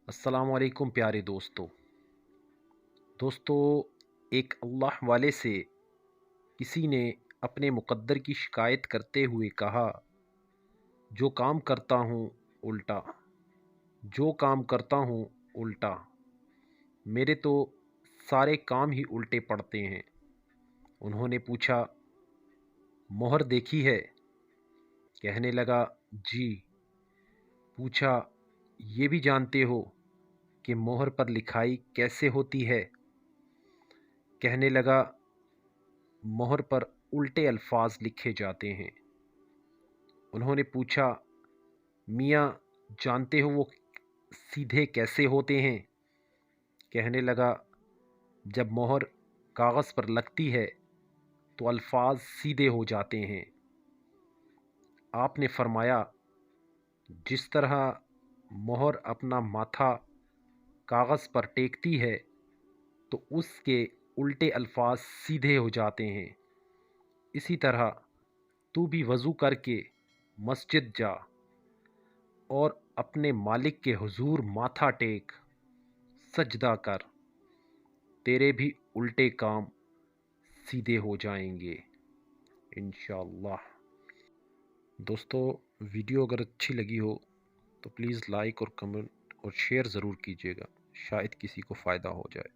अस्सलाम वालेकुम प्यारे दोस्तों, एक अल्लाह वाले से किसी ने अपने मुक़द्दर की शिकायत करते हुए कहा, जो काम करता हूँ उल्टा, जो काम करता हूँ उल्टा, मेरे तो सारे काम ही उल्टे पड़ते हैं। उन्होंने पूछा, मोहर देखी है? कहने लगा, जी। पूछा, ये भी जानते हो कि मोहर पर लिखाई कैसे होती है? कहने लगा, मोहर पर उल्टे अल्फाज लिखे जाते हैं। उन्होंने पूछा, मियाँ जानते हो वो सीधे कैसे होते हैं? कहने लगा, जब मोहर कागज़ पर लगती है तो अल्फाज सीधे हो जाते हैं। आपने फरमाया, जिस तरह मोहर अपना माथा कागज़ पर टेकती है तो उसके उल्टे अल्फाज सीधे हो जाते हैं, इसी तरह तू भी वज़ू करके मस्जिद जा और अपने मालिक के हुजूर माथा टेक, सजदा कर, तेरे भी उल्टे काम सीधे हो जाएंगे इंशाअल्लाह। दोस्तों, वीडियो अगर अच्छी लगी हो तो प्लीज़ लाइक और कमेंट और शेयर ज़रूर कीजिएगा, शायद किसी को फ़ायदा हो जाए।